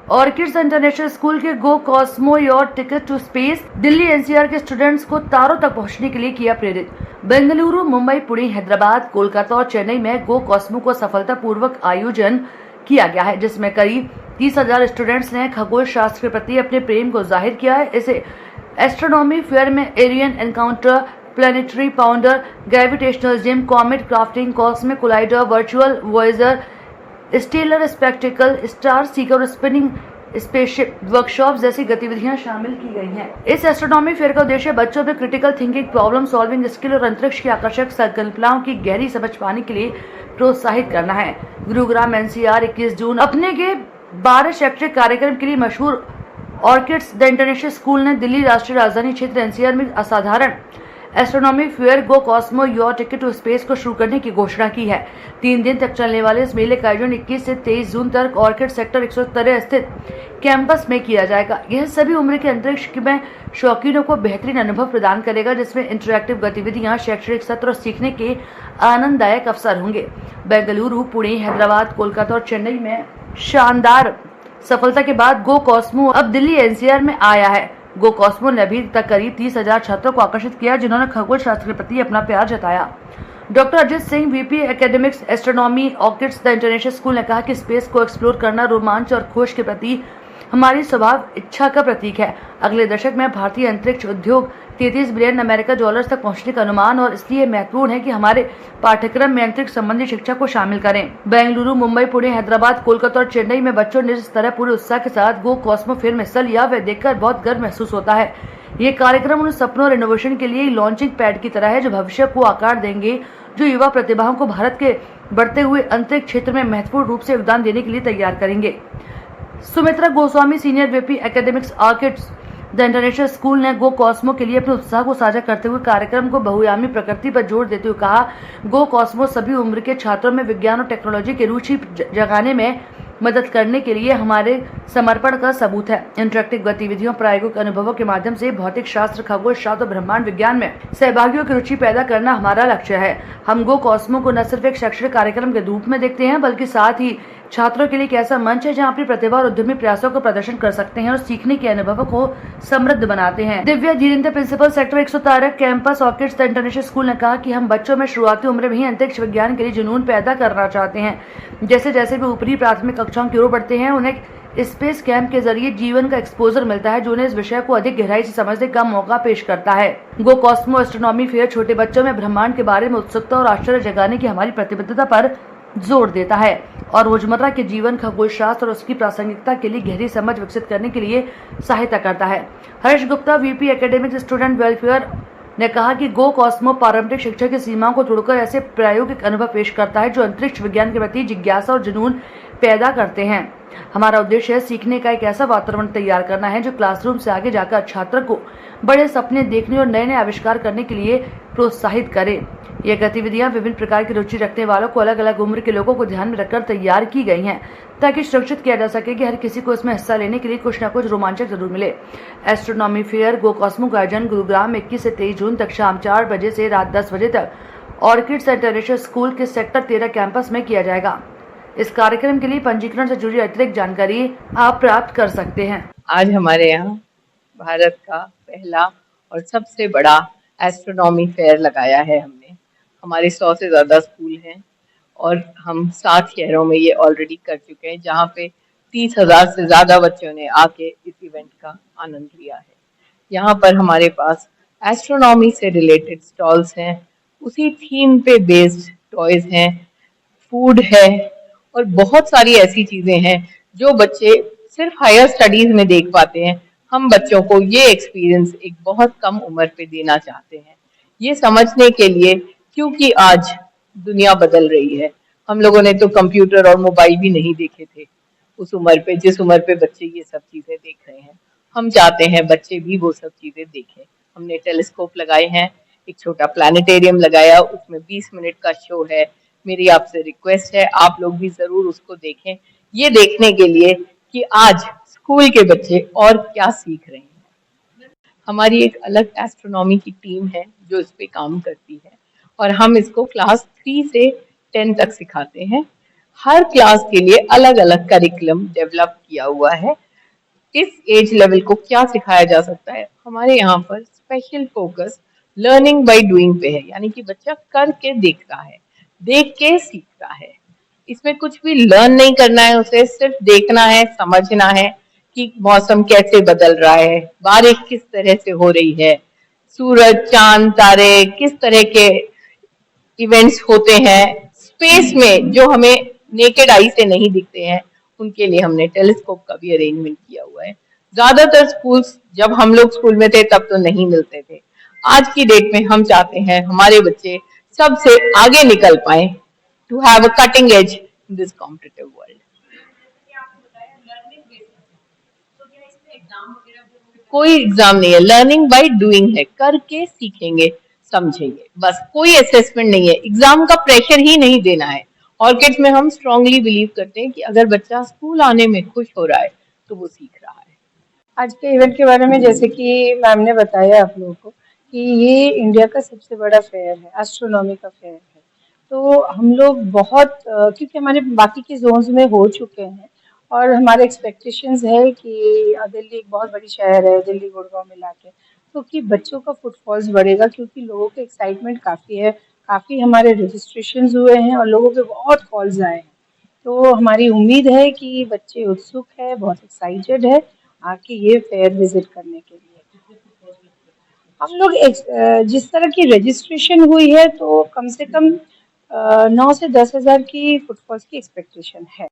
Orchids International School के Go Cosmo your ticket to space Delhi NCR के students को तारों तक पहुंचने के लिए किया प्रेरित। बेंगलुरु, मुंबई, पुणे, हैदराबाद, कोलकाता और चेन्नई में गो कॉस्मो को सफलतापूर्वक आयोजन किया गया है, जिसमें करीब 30,000 स्टूडेंट्स ने खगोल शास्त्र के प्रति अपने प्रेम को जाहिर किया है। इसे एस्ट्रोनॉमी फेयर में alien encounter, planetary pounder, gravitational gym, comet crafting, cosmic collider, virtual voyager, stellar spectacle, star seeker और स्पिनिंग स्पेसशिप वर्कशॉप जैसी गतिविधियां शामिल की गई हैं। इस एस्ट्रोनॉमी फेयर का उद्देश्य बच्चों में critical thinking, problem solving skill और अंतरिक्ष की आकर्षक संकल्पनाओं की गहरी समझ पाने के लिए प्रोत्साहित करना है। गुरुग्राम एनसीआर 21 जून अपने के 12 शैक्षिक कार्यक्रम के लिए मशहूर ऑर्किड्स द इंटरनेशनल स्कूल ने दिल्ली राष्ट्रीय राजधानी क्षेत्र एनसीआर में असाधारण astronomy fair go Cosmo your ticket to space को शुरू करने की घोषणा की है। 3 दिन तक चलने वाले इस मेले का आयोजन 21 से 23 जून तक ऑर्किड सेक्टर 113 स्थित कैंपस में किया जाएगा। यह सभी उम्र के अंतरिक्ष में शौकीनों को बेहतरीन अनुभव प्रदान करेगा, जिसमें इंटरैक्टिव गतिविधियां, शैक्षणिक सत्र और सीखने के आनंददायक अवसर होंगे। बेंगलुरु, पुणे, हैदराबाद, कोलकाता और चेन्नई में शानदार सफलता के बाद गो कॉस्मो अब दिल्ली एनसीआर में आया है। गो कॉस्मो ने अभी तक करीब 30,000 छात्रों को आकर्षित किया, जिन्होंने खगोल शास्त्र के प्रति अपना प्यार जताया। Doctor Ajit Singh, VP academics astronomy, orchids the International School ने कहा कि स्पेस को एक्सप्लोर करना रोमांच और खोज के प्रति हमारी स्वभाव इच्छा का प्रतीक है। अगले दशक में भारतीय अंतरिक्ष उद्योग 33 बिलियन अमेरिका डॉलर्स तक पहुंचने का अनुमान, और इसलिए महत्वपूर्ण है कि हमारे पाठ्यक्रम में अंतरिक्ष संबंधी शिक्षा को शामिल करें। बेंगलुरु, मुंबई, पुणे, हैदराबाद, कोलकाता और चेन्नई में बच्चों ने जिस तरह पूरे उत्साह के साथ गो कॉस्मो फेयर में हिस्सा लिया, वह देखकर बहुत गर्व महसूस होता है। ये कार्यक्रम उन सपनों और इनोवेशन के लिए लॉन्चिंग पैड की तरह है, जो भविष्य को आकार देंगे, जो युवा प्रतिभाओं को भारत के बढ़ते हुए अंतरिक्ष क्षेत्र में महत्वपूर्ण रूप से योगदान देने के लिए तैयार करेंगे। Sumitra Goswami, senior VP academics, orchids the International School ने गो कॉस्मो के लिए अपने उत्साह को साझा करते हुए कार्यक्रम को बहुआयामी प्रकृति पर जोर देते हुए कहा, गो कॉस्मो सभी उम्र के छात्रों में विज्ञान और टेक्नोलॉजी की रुचि जगाने में मदद करने के लिए हमारे समर्पण का सबूत है। इंटरेक्टिव गतिविधियों, प्रायोगिक अनुभवों के माध्यम से भौतिक शास्त्र, खगोल शास्त्र और ब्रह्मांड विज्ञान में सहभागियों की रुचि पैदा करना हमारा लक्ष्य है। हम गो कॉस्मो को न सिर्फ एक शैक्षणिक कार्यक्रम के रूप में देखते हैं, बल्कि साथ ही छात्रों के लिए एक ऐसा मंच है जहां अपनी प्रतिभा और उद्यमी प्रयासों का प्रदर्शन कर सकते हैं और सीखने के अनुभवों को समृद्ध बनाते हैं। Divya Dhirendra, principal, sector 113 campus, Orchids the International School ने कहा कि हम बच्चों में शुरुआती उम्र में ही अंतरिक्ष विज्ञान के लिए जुनून पैदा करना चाहते हैं। जैसे जैसे वे ऊपरी प्राथमिक कक्षाओं की ओर बढ़ते हैं, उन्हें स्पेस कैंप के जरिए जीवन का एक्सपोजर मिलता है, जो उन्हें इस विषय को अधिक गहराई से समझने का मौका पेश करता है। गो कॉस्मो एस्ट्रोनॉमी फेयर छोटे बच्चों में ब्रह्मांड के बारे में उत्सुकता और आश्चर्य जगाने की हमारी प्रतिबद्धता पर जोर देता है और रोजमर्रा के जीवन, खगोल शास्त्र और उसकी प्रासंगिकता के लिए गहरी समझ विकसित करने के लिए सहायता करता है। Harsh Gupta, VP academics student welfare ने कहा कि गो कॉस्मो पारंपरिक शिक्षा की सीमाओं को तोड़कर ऐसे प्रायोगिक अनुभव पेश करता है जो अंतरिक्ष विज्ञान के प्रति जिज्ञासा और जुनून पैदा करते हैं। हमारा उद्देश्य है सीखने का एक ऐसा वातावरण तैयार करना है जो क्लासरूम से आगे जाकर छात्र को बड़े सपने देखने और नए नए आविष्कार करने के लिए प्रोत्साहित करे। ये गतिविधियां विभिन्न प्रकार की रुचि रखने वालों को अलग अलग उम्र के लोगों को ध्यान में रखकर तैयार की गई हैं, ताकि सुनिश्चित किया जा सके कि हर किसी को इसमें हिस्सा लेने के लिए कुछ न कुछ रोमांचक जरूर मिले। एस्ट्रोनॉमी फेयर गो कॉस्मो का आयोजन गुरुग्राम 21 से 23 जून तक शाम 4 बजे से रात 10 बजे तक ऑर्किड्स इंटरनेशनल स्कूल के सेक्टर 13 कैंपस में किया जाएगा। इस कार्यक्रम के लिए पंजीकरण से जुड़ी अतिरिक्त जानकारी आप प्राप्त कर सकते हैं। आज हमारे यहाँ भारत का पहला और सबसे बड़ा एस्ट्रोनॉमी फेयर लगाया है हमने। हमारे 100 से ज़्यादा स्कूल हैं और हम 7 शहरों में ये ऑलरेडी कर चुके हैं, जहाँ पे 30,000 से ज़्यादा बच्चों ने आके इस इवेंट का आनंद लिया है। यहाँ पर हमारे पास एस्ट्रोनॉमी से रिलेटेड स्टॉल्स हैं, उसी थीम पे बेस्ड टॉयज हैं, फूड है और बहुत सारी ऐसी चीज़ें हैं जो बच्चे सिर्फ हायर स्टडीज़ में देख पाते हैं। हम बच्चों को ये एक्सपीरियंस एक बहुत कम उम्र पे देना चाहते हैं, ये समझने के लिए, क्योंकि आज दुनिया बदल रही है। हम लोगों ने तो कंप्यूटर और मोबाइल भी नहीं देखे थे उस उम्र पे, जिस उम्र पे बच्चे ये सब चीजें देख रहे हैं। हम चाहते हैं बच्चे भी वो सब चीजें देखें। हमने टेलीस्कोप लगाए हैं, एक छोटा प्लानिटेरियम लगाया, उसमें 20 मिनट का शो है। मेरी आपसे रिक्वेस्ट है आप लोग भी जरूर उसको देखें, ये देखने के लिए कि आज स्कूल के बच्चे और क्या सीख रहे हैं। हमारी एक अलग एस्ट्रोनॉमी की टीम है जो इस पे काम करती है और हम इसको क्लास 3 से 10 तक सिखाते हैं। हर क्लास के लिए अलग अलग करिकुलम डेवलप किया हुआ है। किस एज लेवल को क्या सिखाया जा सकता है, हमारे यहाँ पर special focus learning by doing पे है, यानी कि बच्चा करके देखता है, देख के सीखता है। इसमें कुछ भी लर्न नहीं करना है, उसे सिर्फ देखना है, समझना है कि मौसम कैसे बदल रहा है, बारिश किस तरह से हो रही है, सूरज चांद तारे किस तरह के इवेंट्स होते हैं स्पेस में जो हमें नेकेड आई से नहीं दिखते हैं। उनके लिए हमने टेलीस्कोप का भी अरेंजमेंट किया हुआ है। ज्यादातर स्कूल्स जब हम लोग स्कूल में थे तब तो नहीं मिलते थे। आज की डेट में हम चाहते हैं हमारे बच्चे सबसे आगे निकल पाए to have a cutting edge in this competitive world. कोई एग्जाम नहीं है, लर्निंग बाय डूइंग है, करके सीखेंगे, समझेंगे, बस कोई असेसमेंट नहीं है, एग्जाम का प्रेशर ही नहीं देना है। ऑर्किड्स में हम स्ट्रांगली बिलीव करते हैं कि अगर बच्चा स्कूल आने में खुश हो रहा है तो वो सीख रहा है। आज के इवेंट के बारे में जैसे कि मैम ने बताया आप लोगों को कि ये इंडिया का सबसे बड़ा फेयर है, एस्ट्रोनॉमी का फेयर है। तो हम लोग बहुत क्योंकि हमारे बाकी के जोन्स में हो चुके हैं और हमारे एक्सपेक्टेशंस है कि दिल्ली एक बहुत बड़ी शहर है, दिल्ली गुड़गांव मिला के, तो कि बच्चों का फुटफॉल्स बढ़ेगा क्योंकि लोगों के एक्साइटमेंट काफ़ी है, काफ़ी हमारे रजिस्ट्रेशंस हुए हैं और लोगों के बहुत कॉल्स आए हैं। तो हमारी उम्मीद है कि बच्चे उत्सुक है, बहुत एक्साइटेड है आके ये फेयर विजिट करने के लिए। हम लोग जिस तरह की रजिस्ट्रेशन हुई है तो कम से कम 9 से 10 हज़ार की फुटफॉल्स की एक्सपेक्टेशन है।